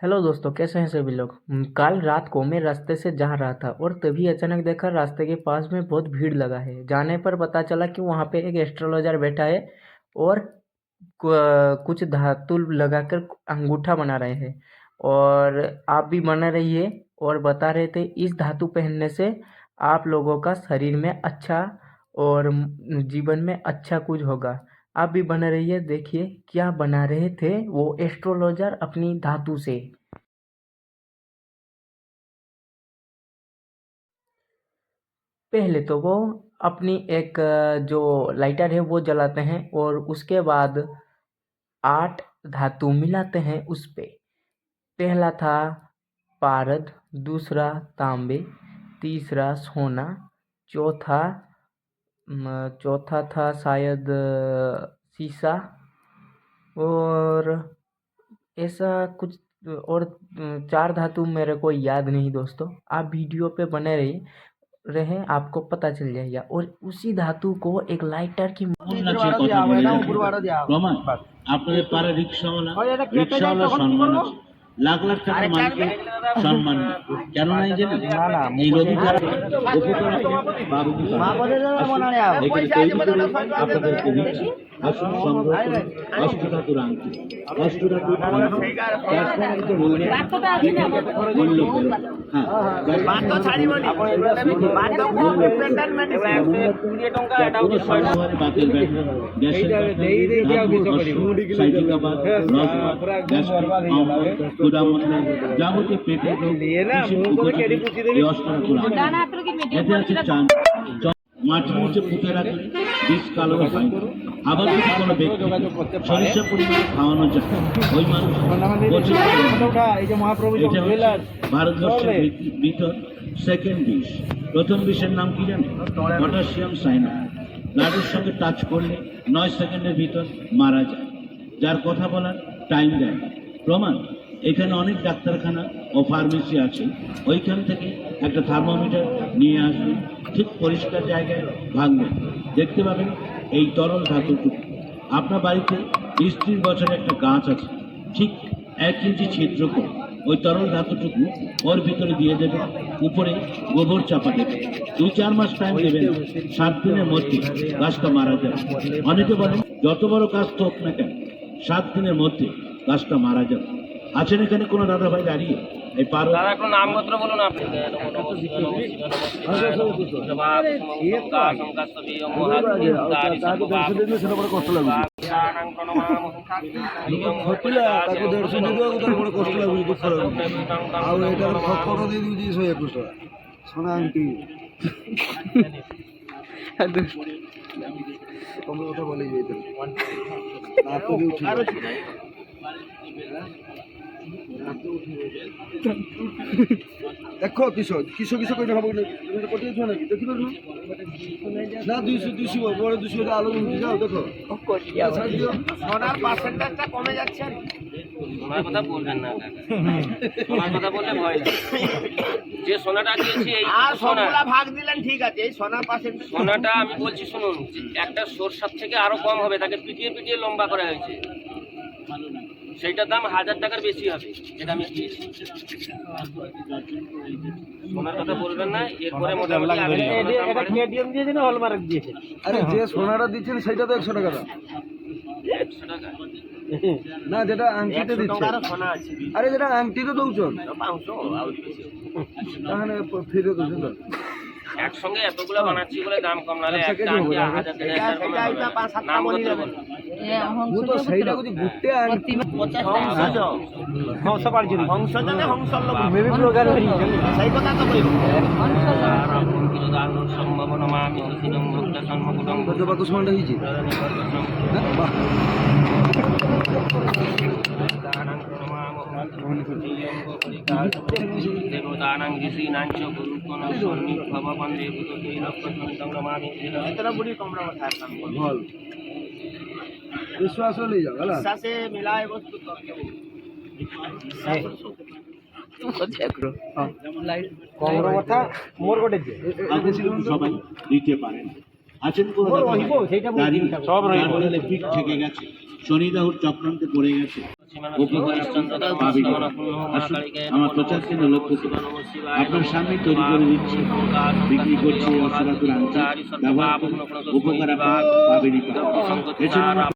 Hello दोस्तों, कैसे हैं सभी लोग। कल रात को मैं रास्ते से जा रहा था और तभी अचानक देखा रास्ते के पास में बहुत भीड़ लगा है। जाने पर पता चला कि वहाँ पे एक एस्ट्रोलॉजर बैठा है और कुछ धातु लगाकर अंगूठा बना रहे हैं। और आप भी बना रहिए और बता रहे थे इस धातु पहनने से आप लोगों का शरीर में अच्छा और जीवन में अच्छा कुछ होगा। आप भी बने रहिए। देखिए क्या बना रहे थे वो एस्ट्रोलॉजर अपनी धातु से। पहले तो वो अपनी एक जो लाइटर है वो जलाते हैं और उसके बाद 8 धातु मिलाते हैं उस पे। पहला था पारद, दूसरा तांबे, तीसरा सोना, चौथा चौथा था शायद शीशा और ऐसा कुछ और 4 धातु मेरे को याद नहीं दोस्तों। आप वीडियो पे बने रहे आपको पता चल जाएगा। और उसी धातु को एक लाइटर की আপনাদের পাড়া রিক্সাওয়ালা সম্মান আছে, লাখ লাখ টাকার মালিকের সম্মান নেই। কেন নাই জানেন? এই রবি দ্বারা উপকার বাবুজি এখানে তৈরি করে আপনাদেরকে দিচ্ছি। আসুন সংগ্রহ করুন অষ্টধাতুর আংটি। অষ্টধাতুর যাবতীয় পেটের রোগ এতে আছে চাঁদ মাটির নিচে পুঁতে রাখলে বীজ কালো হয়। আবার যদি কোনো ব্যক্তি সরিষা পরিমাণে খাওয়ানো যায় ওই মানুষ ভারতবর্ষের ভিতর সেকেন্ড বিষ। প্রথম বিষের নাম কি জানেন? Potassium cyanide. ব্লাডের সঙ্গে টাচ করলে 9 সেকেন্ডের ভিতর মারা যায়। যার কথা বলার টাইম দেয় না। প্রমাণ এখানে অনেক ডাক্তারখানা ও ফার্মেসি আছে। ওইখান থেকে একটা থার্মোমিটার নিয়ে আসবেন, ঠিক পরিষ্কার জায়গায় ভাঙবেন, দেখতে পাবেন এই তরল ধাতুটুকু। আপনার বাড়িতে 20-30 বছরের একটা গাছ আছে, ঠিক 1 ইঞ্চি ছিদ্র করে ওই তরল ধাতুটুকু ওর ভিতরে দিয়ে দেবেন, উপরে গোবর চাপা দেবেন। 2-4 মাস টাইম দেবেন, 7 দিনের মধ্যে গাছটা মারা যাবে। অনেকে বলেন যত বড় গাছ তো হোক না কেন 7 দিনের মধ্যে গাছটা মারা যাবে। আছেন এখানে কোনো দাদা ভাই দাঁড়িয়ে? এই পারো নামগোত্র বলুন আপনি। সোনা আংটি তোমরা কথা বলে দেখো কিশো কিশো কিশো করে হবে কটিয়েছ নাকি দেখি পারো না 200 বড় 200 আলো যাও দেখো সোনার পার্সেন্টেজটা কমে যাচ্ছে। সোনার কথা বলবেন না সোনার কথা বললে ভয় লাগে। যে সোনাটা দিয়েছি এই সোনাটা ভাগ দিলেন ঠিক আছে। এই সোনার পার্সেন্টেজ সোনাটা আমি বলছি শুনুন, একটা সরষার থেকে আরো কম হবে, তাকে পিটিয়ে পিটিয়ে লম্বা করা হয়েছে। সেইটার দাম 1000 টাকার বেশি হবে যেটা আমি দিয়েছি। সোনার কথা বলবেন না। এরপরে মোটামুটি মিডিয়াম দিয়েছে না হলমার্ক দিয়েছে? আরে যে সোনাটা দিচ্ছেন সেটা তো 100 টাকা দাম। 100 টাকা না, যেটা আংটিতে দিচ্ছে। আরে যেটা আংটিতে দৌছন 500 তাহলে ফিরে দৌছন তো একসঙ্গে এতগুলো বানাচ্ছি বলে দাম কম, নালে একটা 1000 নাম করতে বলুন। ও তো সেইটা যদি গুটে আংটি 50 হংস পারছি হংস জানে হংস লোক মেবি ব্লগার হই সেই কথা তো কইব। সম্ভাবনা মা আমি সিনম ভক্ত সম্মুখম কত সোনাটা হইছে। বাহ विश्वास ले जाओ गला से मिलाए वस्तु সবাই দিতে পারেন। আছেন কোন সব রহিব, পিঠ থেকে গেছে, শনি রাহুর চক্রান্তে পড়ে গেছে, উপকার পাবেন। আসুন আমার প্রচার কেন্দ্র লক্ষ্য করুন। আপনার সামনে তৈরি করে দিচ্ছি, বিক্রি করছে অসুরাতুর আংটি, ব্যবহার করুন, উপকার আপনার পাবেনই পাবেন। এছাড়া আমার